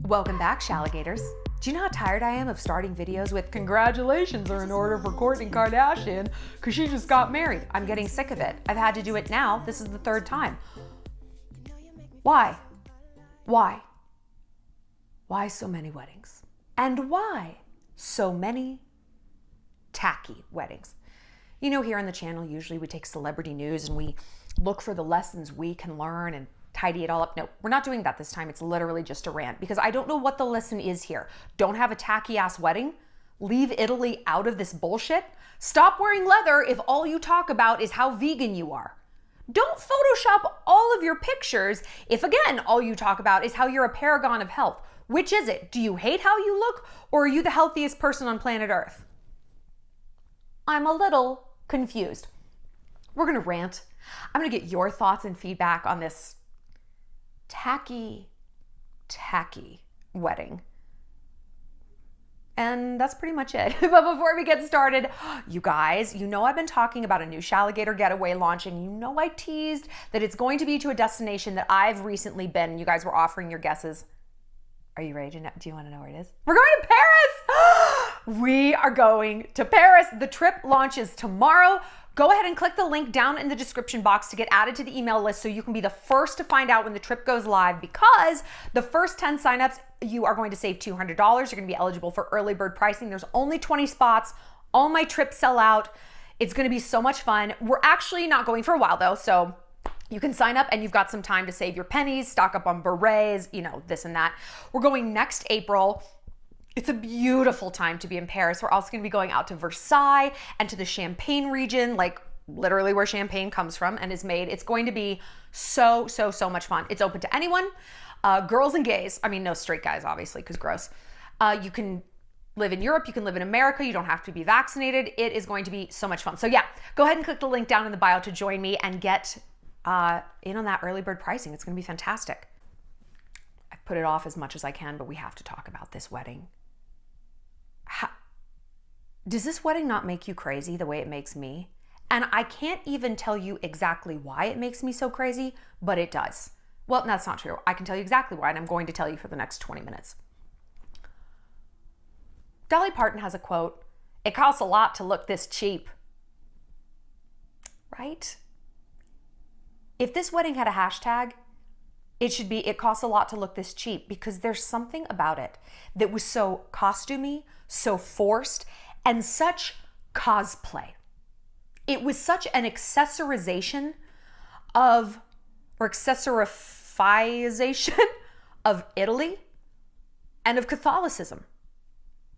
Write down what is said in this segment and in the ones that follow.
Welcome back, Shalligators. Do you know how tired I am of starting videos with congratulations are in order for Kourtney Kardashian because she just got married? I'm getting sick of it. I've had to do it now. This is the third time. Why? Why? Why so many weddings? And why so many tacky weddings? You know, here on the channel, usually we take celebrity news and we look for the lessons we can learn and tidy it all up. No, we're not doing that this time. It's literally just a rant because I don't know what the lesson is here. Don't have a tacky ass wedding. Leave Italy out of this bullshit. Stop wearing leather if all you talk about is how vegan you are. Don't Photoshop all of your pictures if, again, all you talk about is how you're a paragon of health. Which is it? Do you hate how you look, or are you the healthiest person on planet Earth? I'm a little confused. We're gonna rant. I'm gonna get your thoughts and feedback on this tacky wedding. And that's pretty much it. But before we get started, you guys, you know I've been talking about a new Shalligator getaway launching. You know I teased that it's going to be to a destination that I've recently been. You guys were offering your guesses. Are you ready to know? Do you want to know where it is? We're going to Paris! We are going to Paris. The trip launches tomorrow. Go ahead and click the link down in the description box to get added to the email list so you can be the first to find out when the trip goes live, because the first 10 signups, you are going to save $200. You're going to be eligible for early bird pricing. There's only 20 spots. All my trips sell out. It's going to be so much fun. We're actually not going for a while though, so you can sign up and you've got some time to save your pennies, stock up on berets, you know, this and that. We're going next April. It's a beautiful time to be in Paris. We're also going to be going out to Versailles and to the Champagne region, like literally where champagne comes from and is made. It's going to be so much fun. It's open to anyone, girls and gays. I mean, no straight guys, obviously, because gross. You can live in Europe. You can live in America. You don't have to be vaccinated. It is going to be so much fun. So yeah, go ahead and click the link down in the bio to join me and get in on that early bird pricing. It's going to be fantastic. I've put it off as much as I can, but we have to talk about this wedding. Does this wedding not make you crazy the way it makes me? And I can't even tell you exactly why it makes me so crazy, but it does. Well, that's not true. I can tell you exactly why, and I'm going to tell you for the next 20 minutes. Dolly Parton has a quote, "It costs a lot to look this cheap." Right? If this wedding had a hashtag, it should be, "It costs a lot to look this cheap," because there's something about it that was so costumey, so forced, and such cosplay. It was such an accessorization of, or accessorifization of Italy and of Catholicism.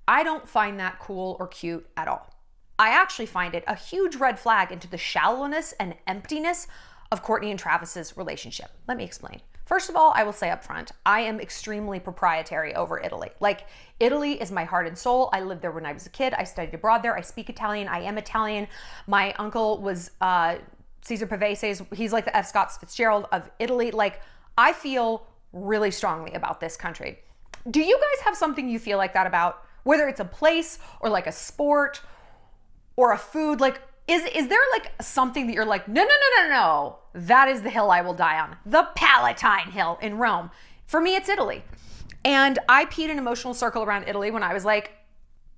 I don't find that cool or cute at all. I actually find it a huge red flag into the shallowness and emptiness of Kourtney and Travis's relationship. Let me explain. First of all, I will say up front, I am extremely proprietary over Italy. Like, Italy is my heart and soul. I lived there when I was a kid. I studied abroad there. I speak Italian. I am Italian. My uncle was Cesar Pavese's. He's like the F. Scott Fitzgerald of Italy. Like, I feel really strongly about this country. Do you guys have something you feel like that about? Whether it's a place or like a sport or a food, like, is there like something that you're like, no, that is the hill I will die on. The Palatine Hill in Rome. For me, it's Italy. And I peed an emotional circle around Italy when I was like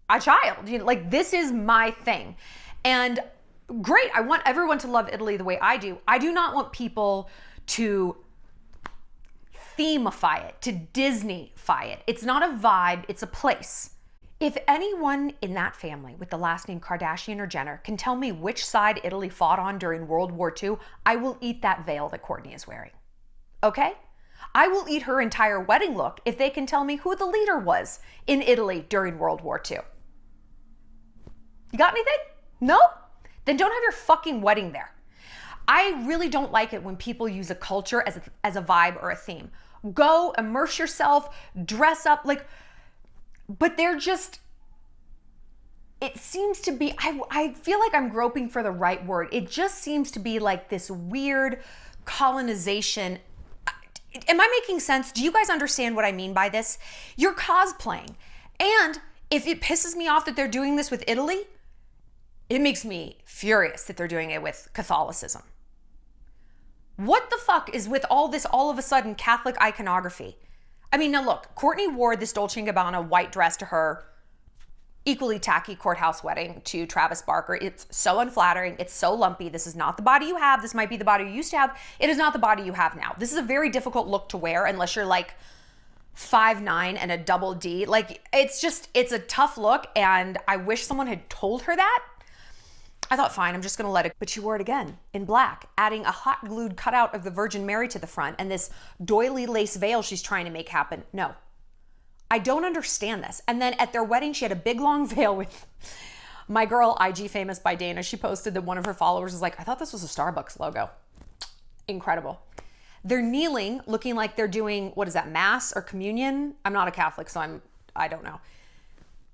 a child. You know, like, this is my thing. And great, I want everyone to love Italy the way I do. I do not want people to themify it, to Disneyfy it. It's not a vibe, it's a place. If anyone in that family with the last name Kardashian or Jenner can tell me which side Italy fought on during World War II, I will eat that veil that Kourtney is wearing. Okay? I will eat her entire wedding look if they can tell me who the leader was in Italy during World War II. You got anything? No? Then don't have your fucking wedding there. I really don't like it when people use a culture as a vibe or a theme. Go immerse yourself, dress up, like, but they're just, it seems to be, I feel like I'm groping for the right word. It just seems to be like this weird colonization. Am I making sense? Do you guys understand what I mean by this? You're cosplaying. And if it pisses me off that they're doing this with Italy, it makes me furious that they're doing it with Catholicism. What the fuck is with all this all of a sudden Catholic iconography? I mean, now look, Kourtney wore this Dolce & Gabbana white dress to her equally tacky courthouse wedding to Travis Barker. It's so unflattering. It's so lumpy. This is not the body you have. This might be the body you used to have. It is not the body you have now. This is a very difficult look to wear unless you're like 5'9" and a double D. Like, it's a tough look, and I wish someone had told her that. I thought, fine, I'm just gonna let it. But she wore it again in black, adding a hot glued cutout of the Virgin Mary to the front and this doily lace veil she's trying to make happen. No, I don't understand this. And then at their wedding, she had a big long veil with my girl, IG Famous by Dana. She posted that one of her followers was like, I thought this was a Starbucks logo. Incredible. They're kneeling, looking like they're doing, what is that, Mass or communion? I'm not a Catholic, so I don't know.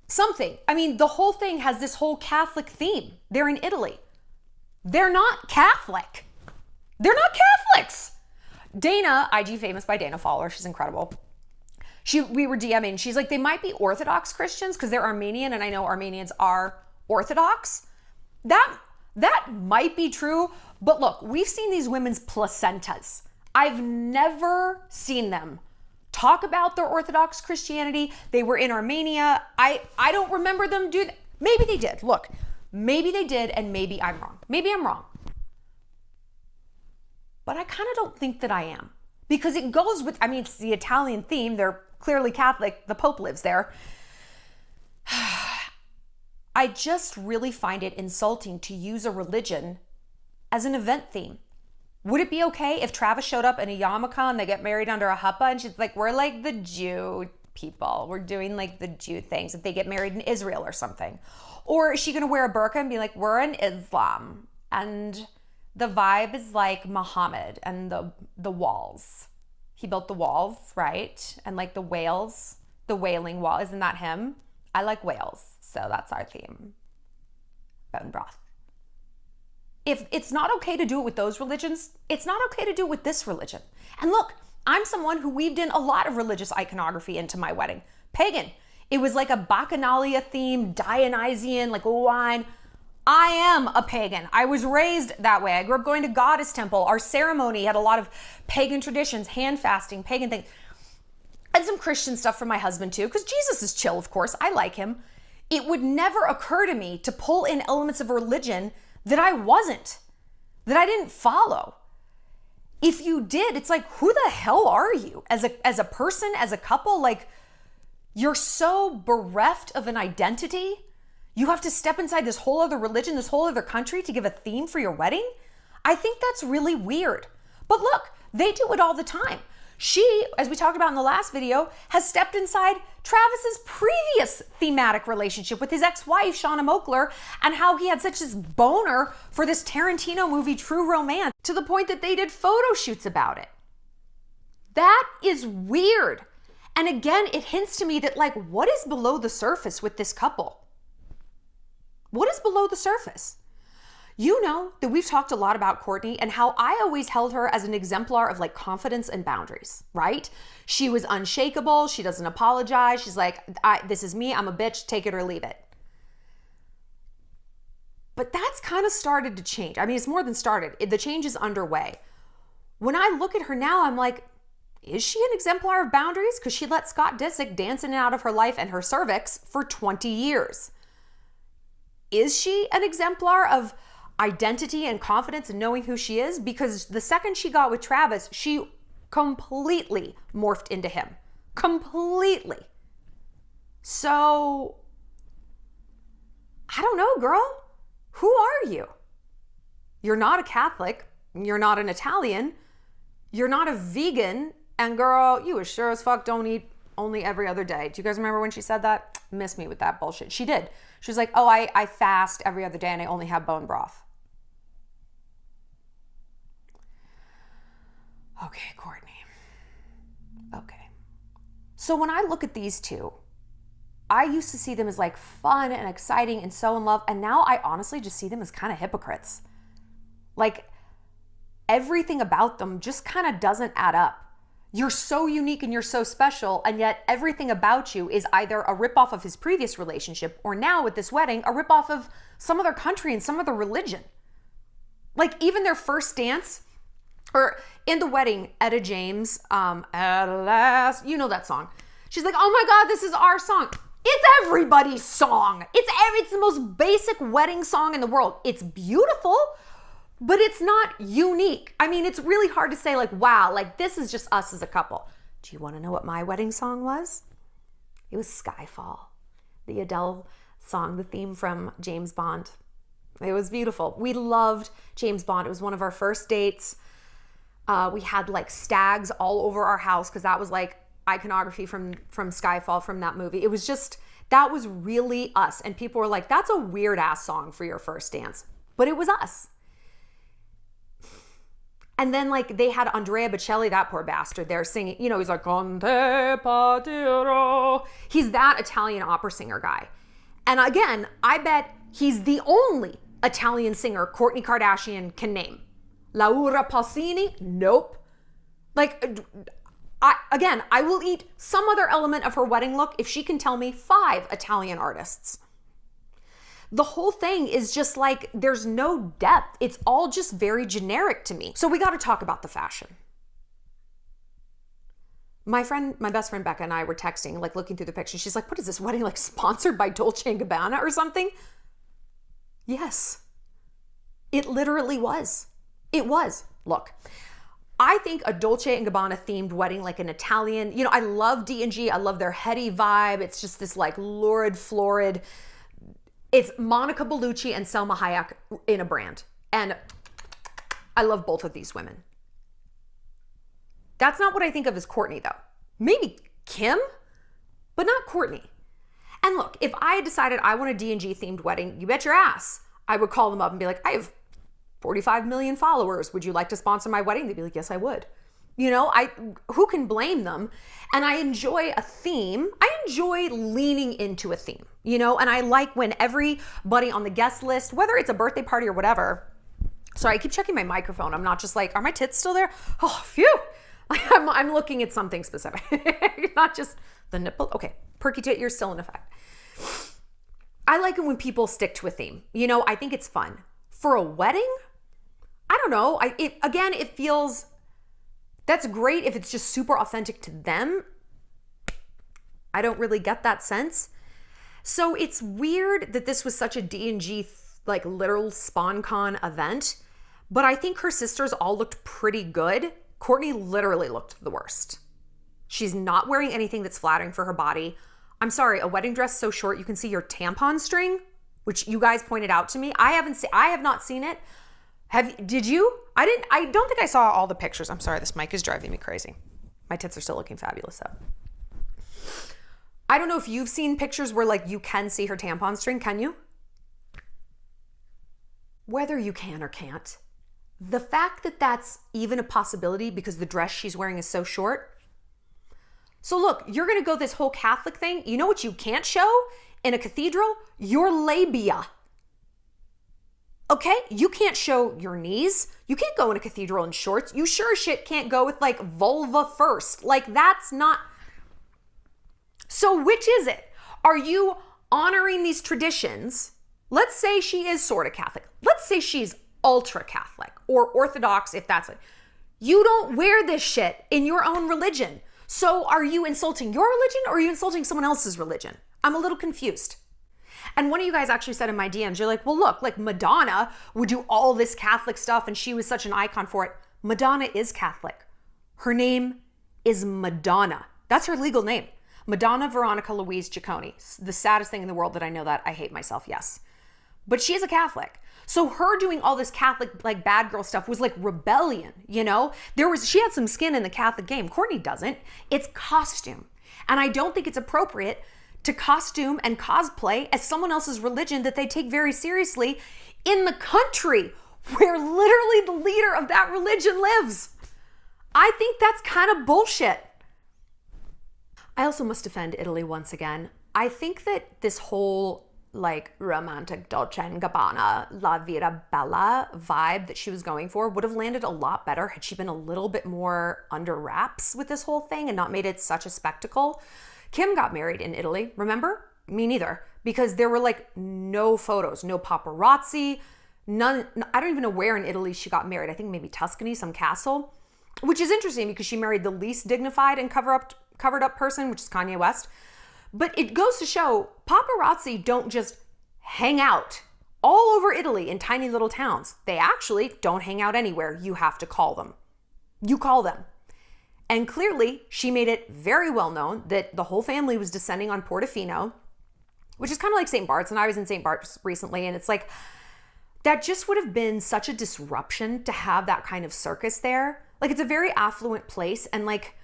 Something. I mean, the whole thing has this whole Catholic theme. They're in Italy. They're not Catholic. They're not Catholics. Dana, IG Famous by Dana follower, she's incredible. We were DMing. She's like, they might be Orthodox Christians because they're Armenian, and I know Armenians are Orthodox. That might be true, but look, we've seen these women's placentas. I've never seen them talk about their Orthodox Christianity. They were in Armenia. I don't remember them do that. Maybe they did. Look, maybe they did, and maybe I'm wrong. Maybe I'm wrong. But I kind of don't think that I am. Because it goes with, I mean, it's the Italian theme. They're clearly Catholic. The Pope lives there. I just really find it insulting to use a religion as an event theme. Would it be okay if Travis showed up in a yarmulke and they get married under a huppah and she's like, we're like the Jew people. We're doing like the Jew things if they get married in Israel or something? Or is she going to wear a burqa and be like, we're in Islam and the vibe is like Muhammad and the walls. He built the walls, right? And like the whales, the wailing wall. Isn't that him? I like whales. So that's our theme. Bone broth. If it's not okay to do it with those religions, it's not okay to do it with this religion. And look, I'm someone who weaved in a lot of religious iconography into my wedding. Pagan. It was like a Bacchanalia theme, Dionysian, like wine. I am a pagan. I was raised that way. I grew up going to Goddess Temple. Our ceremony had a lot of pagan traditions, hand fasting, pagan things. And some Christian stuff from my husband too, because Jesus is chill, of course. I like him. It would never occur to me to pull in elements of religion that I wasn't, that I didn't follow. If you did, it's like, who the hell are you? As a person, as a couple, like, you're so bereft of an identity. You have to step inside this whole other religion, this whole other country to give a theme for your wedding? I think that's really weird. But look, they do it all the time. She, as we talked about in the last video, has stepped inside Travis's previous thematic relationship with his ex-wife, Shauna Mokler, and how he had such this boner for this Tarantino movie, True Romance, to the point that they did photo shoots about it. That is weird. And again, it hints to me that, like, what is below the surface with this couple? What is below the surface? You know that we've talked a lot about Kourtney and how I always held her as an exemplar of like confidence and boundaries, right? She was unshakable. She doesn't apologize. She's like, this is me. I'm a bitch. Take it or leave it. But that's kind of started to change. I mean, it's more than started. The change is underway. When I look at her now, I'm like, is she an exemplar of boundaries? Because she let Scott Disick dance in and out of her life and her cervix for 20 years. Is she an exemplar of identity and confidence and knowing who she is? Because the second she got with Travis, she completely morphed into him. Completely. So, I don't know, girl. Who are you? You're not a Catholic. You're not an Italian. You're not a vegan. And girl, you as sure as fuck don't eat only every other day. Do you guys remember when she said that? Miss me with that bullshit. She did. She was like, oh, I fast every other day and I only have bone broth. Okay, Kourtney. Okay. So when I look at these two, I used to see them as like fun and exciting and so in love. And now I honestly just see them as kind of hypocrites. Like everything about them just kind of doesn't add up. You're so unique and you're so special, and yet everything about you is either a ripoff of his previous relationship or now with this wedding, a ripoff of some other country and some other religion. Like even their first dance Or in the wedding, Etta James, at last, you know that song. She's like, oh my God, this is our song. It's everybody's song. It's the most basic wedding song in the world. It's beautiful, but it's not unique. I mean, it's really hard to say like, wow, like this is just us as a couple. Do you want to know what my wedding song was? It was Skyfall, the Adele song, the theme from James Bond. It was beautiful. We loved James Bond. It was one of our first dates. We had like stags all over our house because that was like iconography from Skyfall from that movie. It was just, that was really us. And people were like, that's a weird ass song for your first dance. But it was us. And then like they had Andrea Bocelli, that poor bastard there singing, you know, he's like, Con te partirò. He's that Italian opera singer guy. And again, I bet he's the only Italian singer Kourtney Kardashian can name. Laura Pausini? Nope. Like, I will eat some other element of her wedding look if she can tell me 5 Italian artists. The whole thing is just like, there's no depth. It's all just very generic to me. So we got to talk about the fashion. My best friend Becca and I were texting, like looking through the pictures. She's like, what is this wedding, like sponsored by Dolce & Gabbana or something? Yes, it literally was. It was. Look, I think a Dolce & Gabbana themed wedding, like an Italian, you know, I love D&G. I love their heady vibe. It's just this like lurid, florid. It's Monica Bellucci and Selma Hayek in a brand. And I love both of these women. That's not what I think of as Kourtney though. Maybe Kim, but not Kourtney. And look, if I had decided I want a D&G themed wedding, you bet your ass I would call them up and be like, I have 45 million followers. Would you like to sponsor my wedding? They'd be like, yes, I would. You know, who can blame them? And I enjoy a theme. I enjoy leaning into a theme, you know, and I like when everybody on the guest list, whether it's a birthday party or whatever. Sorry, I keep checking my microphone. I'm not just like, are my tits still there? Oh, phew. I'm looking at something specific, not just the nipple. Okay, perky tit, you're still in effect. I like it when people stick to a theme. You know, I think it's fun. For a wedding, I don't know. It feels, that's great if it's just super authentic to them. I don't really get that sense. So it's weird that this was such a D&G like literal SpawnCon event, but I think her sisters all looked pretty good. Kourtney literally looked the worst. She's not wearing anything that's flattering for her body. I'm sorry, a wedding dress so short you can see your tampon string, which you guys pointed out to me. I have not seen it. Did you? I don't think I saw all the pictures. I'm sorry, this mic is driving me crazy. My tits are still looking fabulous though. I don't know if you've seen pictures where like you can see her tampon string, can you? Whether you can or can't, the fact that that's even a possibility because the dress she's wearing is so short. So look, you're gonna go this whole Catholic thing. You know what you can't show in a cathedral? Your labia. Okay, you can't show your knees. You can't go in a cathedral in shorts. You sure as shit can't go with like vulva first. Like that's not. So which is it? Are you honoring these traditions? Let's say she is sort of Catholic. Let's say she's ultra Catholic or Orthodox if that's it. You don't wear this shit in your own religion. So are you insulting your religion or are you insulting someone else's religion? I'm a little confused. And one of you guys actually said in my DMs, you're like, well, look, like Madonna would do all this Catholic stuff and she was such an icon for it. Madonna is Catholic. Her name is Madonna. That's her legal name. Madonna Veronica Louise Ciccone. The saddest thing in the world that I know that. I hate myself, yes. But she is a Catholic. So her doing all this Catholic, like bad girl stuff was like rebellion, you know? She had some skin in the Catholic game. Kourtney doesn't. It's costume. And I don't think it's appropriate to costume and cosplay as someone else's religion that they take very seriously in the country where literally the leader of that religion lives. I think that's kind of bullshit. I also must defend Italy once again. I think that this whole like romantic Dolce & Gabbana, La Vita Bella vibe that she was going for would have landed a lot better had she been a little bit more under wraps with this whole thing and not made it such a spectacle. Kim got married in Italy, remember? Me neither. Because there were like no photos, no paparazzi, I don't even know where in Italy she got married. I think maybe Tuscany, some castle, which is interesting because she married the least dignified and covered up person, which is Kanye West. But it goes to show paparazzi don't just hang out all over Italy in tiny little towns. They actually don't hang out anywhere. You have to call them. You call them. And clearly she made it very well known that the whole family was descending on Portofino, which is kind of like St. Bart's. And I was in St. Bart's recently, and it's like, that just would have been such a disruption to have that kind of circus there. Like, it's a very affluent place, and like,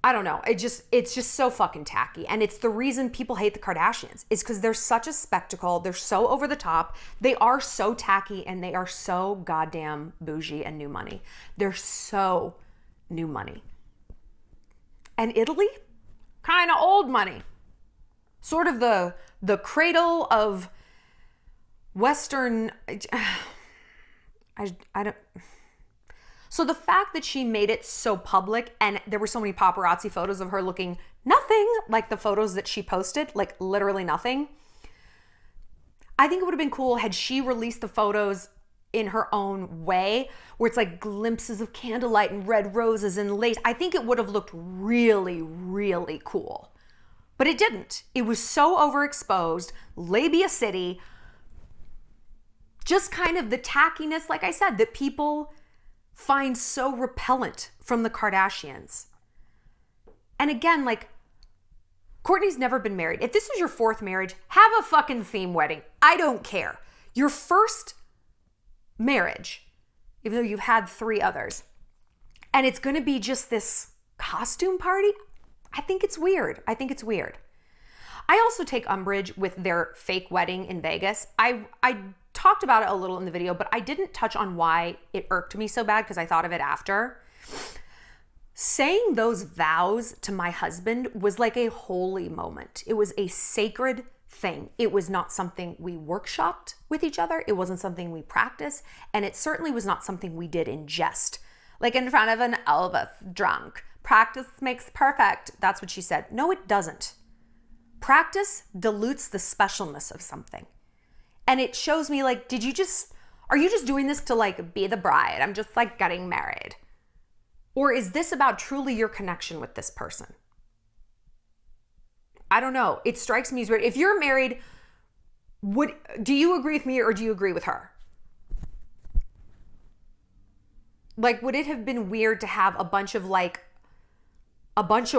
I don't know. It's just so fucking tacky. And it's the reason people hate the Kardashians, is because they're such a spectacle. They're so over the top. They are so tacky, and they are so goddamn bougie and new money. They're so new money. And Italy? Kind of old money. Sort of the cradle of Western, I don't. So the fact that she made it so public, and there were so many paparazzi photos of her looking nothing like the photos that she posted, like literally nothing. I think it would have been cool had she released the photos in her own way, where it's like glimpses of candlelight and red roses and lace. I think it would have looked really, really cool. But it didn't. It was so overexposed, labia city, just kind of the tackiness, like I said, that people find so repellent from the Kardashians. And again, like, Kourtney's never been married. If this is your fourth marriage, have a fucking theme wedding. I don't care. Your first marriage, even though you've had 3 others, and it's going to be just this costume party, I think it's weird. I think it's weird. I also take umbrage with their fake wedding in Vegas. I talked about it a little in the video, but I didn't touch on why it irked me so bad because I thought of it after. Saying those vows to my husband was like a holy moment. It was a sacred thing. It was not something we workshopped with each other. It wasn't something we practiced. And it certainly was not something we did in jest. Like in front of an Elvis drunk. Practice makes perfect. That's what she said. No, it doesn't. Practice dilutes the specialness of something. And it shows me, like, are you just doing this to like be the bride? I'm just like getting married. Or is this about truly your connection with this person? I don't know. It strikes me as weird. If you're married, do you agree with me or do you agree with her? Like, would it have been weird to have a bunch of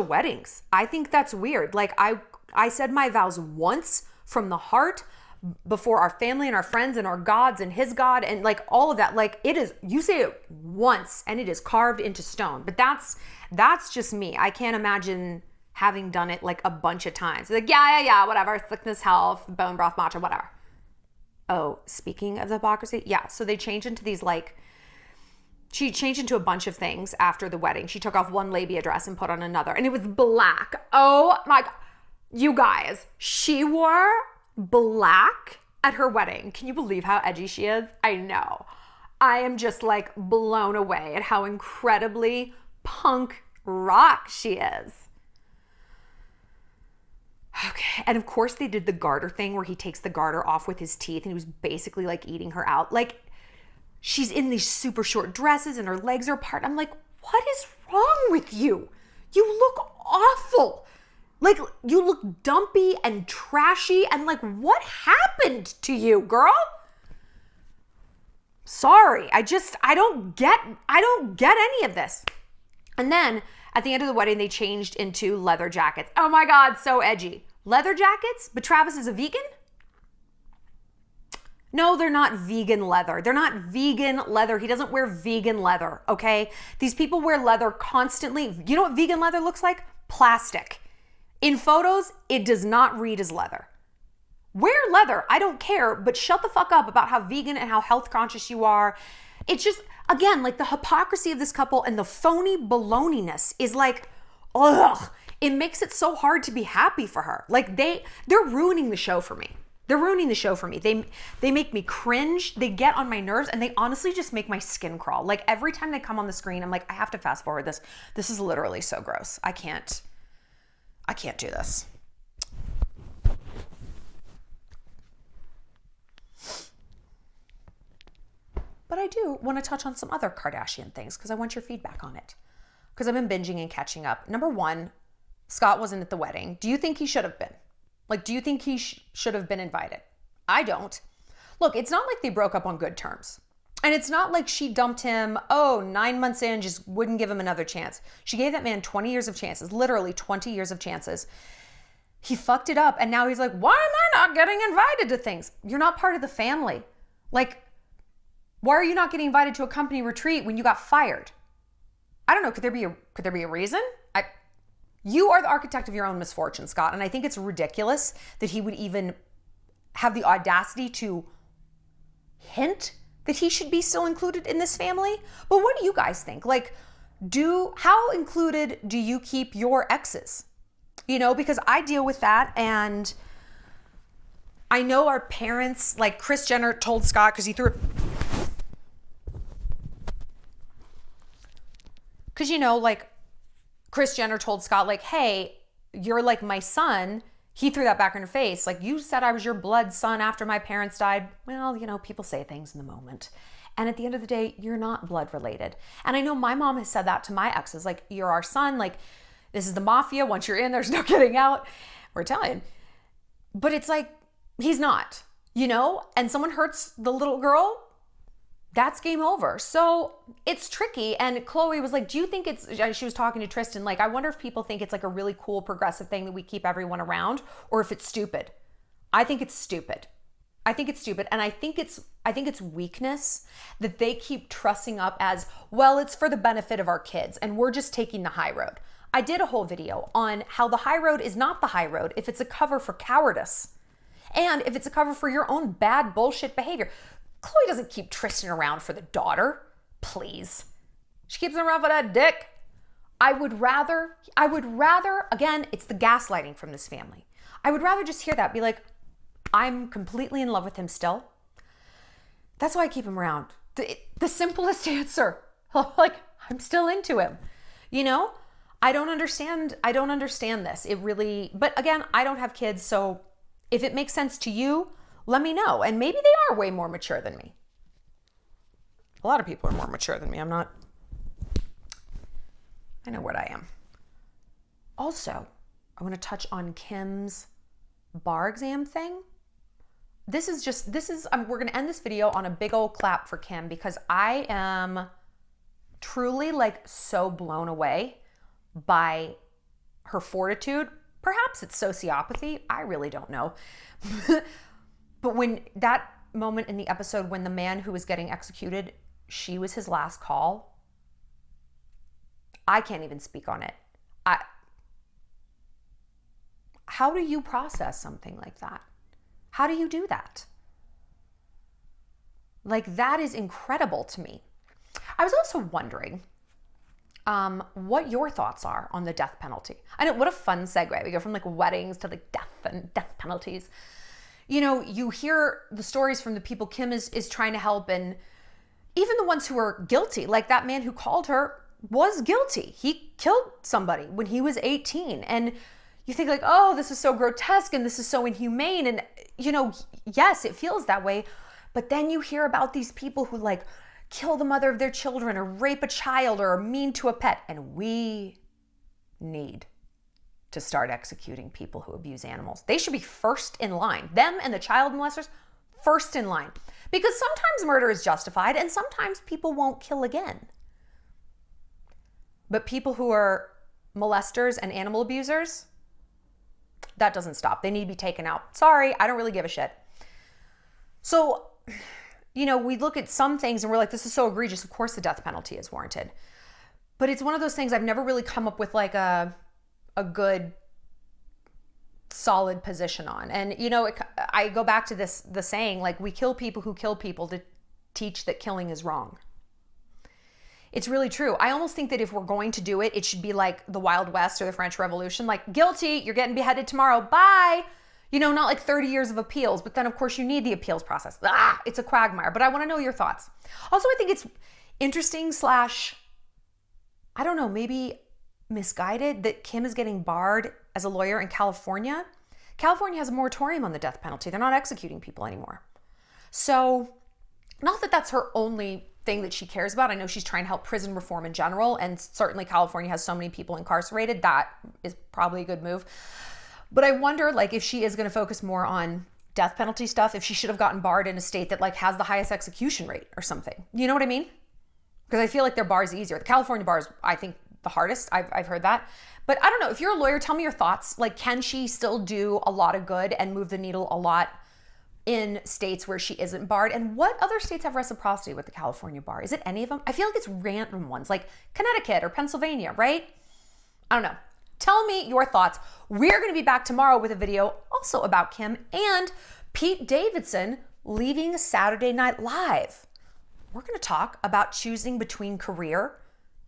weddings? I think that's weird. Like, I said my vows once from the heart before our family and our friends and our gods and his God and like all of that. Like, it is, you say it once and it is carved into stone. But that's just me. I can't imagine having done it like a bunch of times. Like, yeah, whatever, sickness, health, bone broth, matcha, whatever. Oh, speaking of the hypocrisy, yeah. So they changed into these she changed into a bunch of things after the wedding. She took off one labia dress and put on another, and it was black. Oh my God. You guys, she wore black at her wedding. Can you believe how edgy she is? I know. I am just like blown away at how incredibly punk rock she is. Okay. And of course they did the garter thing where he takes the garter off with his teeth and he was basically like eating her out. Like, she's in these super short dresses and her legs are apart. I'm like, what is wrong with you? You look awful. Like, you look dumpy and trashy and like, what happened to you, girl? Sorry. I don't get any of this. And then at the end of the wedding, they changed into leather jackets. Oh my God, so edgy. Leather jackets? But Travis is a vegan? No, they're not vegan leather. They're not vegan leather. He doesn't wear vegan leather, okay? These people wear leather constantly. You know what vegan leather looks like? Plastic. In photos, it does not read as leather. Wear leather, I don't care, but shut the fuck up about how vegan and how health conscious you are. It's just, again, like the hypocrisy of this couple and the phony baloniness is like, ugh. It makes it so hard to be happy for her. Like they're ruining the show for me. They're ruining the show for me. They make me cringe. They get on my nerves and they honestly just make my skin crawl. Like every time they come on the screen, I'm like, I have to fast forward this. This is literally so gross. I can't do this. but I do want to touch on some other Kardashian things because I want your feedback on it. Because I've been binging and catching up. Number one, Scott wasn't at the wedding. Do you think he should have been? Like, do you think he should have been invited? I don't. Look, it's not like they broke up on good terms. And it's not like she dumped him, 9 months in, just wouldn't give him another chance. She gave that man 20 years of chances, literally 20 years of chances. He fucked it up, and now he's like, why am I not getting invited to things? You're not part of the family. Like, why are you not getting invited to a company retreat when you got fired? I don't know. Could there be a reason? You are the architect of your own misfortune, Scott. And I think it's ridiculous that he would even have the audacity to hint that he should be still included in this family. But what do you guys think? Like, how included do you keep your exes? You know, because I deal with that, and I know our parents, like Kris Jenner told Scott, because Kris Jenner told Scott, like, hey, you're like my son. He threw that back in her face. Like, you said I was your blood son after my parents died. Well, you know, people say things in the moment. And at the end of the day, you're not blood related. And I know my mom has said that to my exes, like, you're our son. Like, this is the mafia. Once you're in, there's no getting out. We're Italian. But it's like, he's not, you know? And someone hurts the little girl, that's game over. So it's tricky. And Khloe was like, do you think she was talking to Tristan, like, I wonder if people think it's like a really cool progressive thing that we keep everyone around, or if it's stupid. I think it's stupid. And I think it's weakness that they keep trussing up as, well, it's for the benefit of our kids and we're just taking the high road. I did a whole video on how the high road is not the high road if it's a cover for cowardice and if it's a cover for your own bad bullshit behavior. Khloe doesn't keep Tristan around for the daughter. Please. She keeps him around for that dick. I would rather, again, it's the gaslighting from this family. I would rather just hear that, be like, I'm completely in love with him still. That's why I keep him around. The simplest answer. Like, I'm still into him. You know? I don't understand this. It really, but again, I don't have kids, so if it makes sense to you, let me know. And maybe they are way more mature than me. A lot of people are more mature than me. I know what I am. Also, I want to touch on Kim's bar exam thing. We're going to end this video on a big old clap for Kim because I am truly like so blown away by her fortitude. Perhaps it's sociopathy. I really don't know. But when that moment in the episode when the man who was getting executed, she was his last call, I can't even speak on it. How do you process something like that? How do you do that? Like, that is incredible to me. I was also wondering what your thoughts are on the death penalty. I know, what a fun segue. We go from like weddings to like death and death penalties. You know, you hear the stories from the people Kim is trying to help, and even the ones who are guilty, like that man who called her was guilty. He killed somebody when he was 18. And you think like, oh, this is so grotesque and this is so inhumane. And, you know, yes, it feels that way. But then you hear about these people who like kill the mother of their children or rape a child or are mean to a pet. And we need to start executing people who abuse animals. They should be first in line. Them and the child molesters, first in line. Because sometimes murder is justified and sometimes people won't kill again. But people who are molesters and animal abusers, that doesn't stop. They need to be taken out. Sorry, I don't really give a shit. So, you know, we look at some things and we're like, this is so egregious. Of course the death penalty is warranted. But it's one of those things I've never really come up with like a good solid position on. And, you know, I go back to the saying, like, we kill people who kill people to teach that killing is wrong. It's really true. I almost think that if we're going to do it, it should be like the Wild West or the French Revolution, like, guilty, you're getting beheaded tomorrow, bye. You know, not like 30 years of appeals, but then of course you need the appeals process. It's a quagmire, but I want to know your thoughts. Also, I think it's interesting / I don't know, maybe misguided that Kim is getting barred as a lawyer in California. California has a moratorium on the death penalty. They're not executing people anymore. So Not that that's her only thing that she cares about. I know she's trying to help prison reform in general, and certainly California has so many people incarcerated. That is probably a good move. But I wonder, like, if she is going to focus more on death penalty stuff, if she should have gotten barred in a state that like has the highest execution rate or something. You know what I mean? Because I feel like their bar is easier. The California bar is, I think, the hardest. I've heard that. But I don't know. If you're a lawyer, tell me your thoughts. Like, can she still do a lot of good and move the needle a lot in states where she isn't barred? And what other states have reciprocity with the California bar? Is it any of them? I feel like it's random ones, like Connecticut or Pennsylvania, right? I don't know. Tell me your thoughts. We're going to be back tomorrow with a video also about Kim and Pete Davidson leaving Saturday Night Live. We're going to talk about choosing between career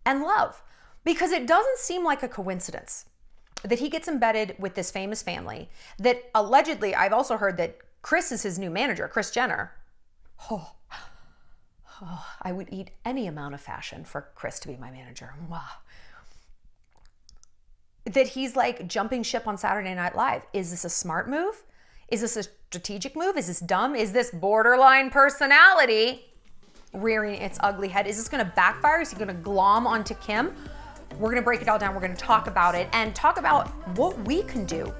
and love, because it doesn't seem like a coincidence that he gets embedded with this famous family that allegedly, I've also heard that Kris is his new manager, Kris Jenner. Oh, I would eat any amount of fashion for Kris to be my manager. Wow. That he's like jumping ship on Saturday Night Live. Is this a smart move? Is this a strategic move? Is this dumb? Is this borderline personality rearing its ugly head? Is this going to backfire? Is he going to glom onto Kim? We're going to break it all down. We're going to talk about it and talk about what we can do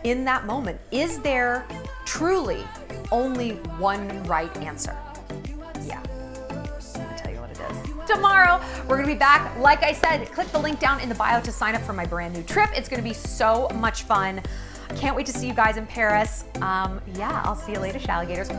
in that moment. Is there truly only one right answer? Yeah. Tomorrow, we're gonna be back. Like I said, click the link down in the bio to sign up for my brand new trip. It's gonna be so much fun. Can't wait to see you guys in Paris. Yeah, I'll see you later, Shalligators.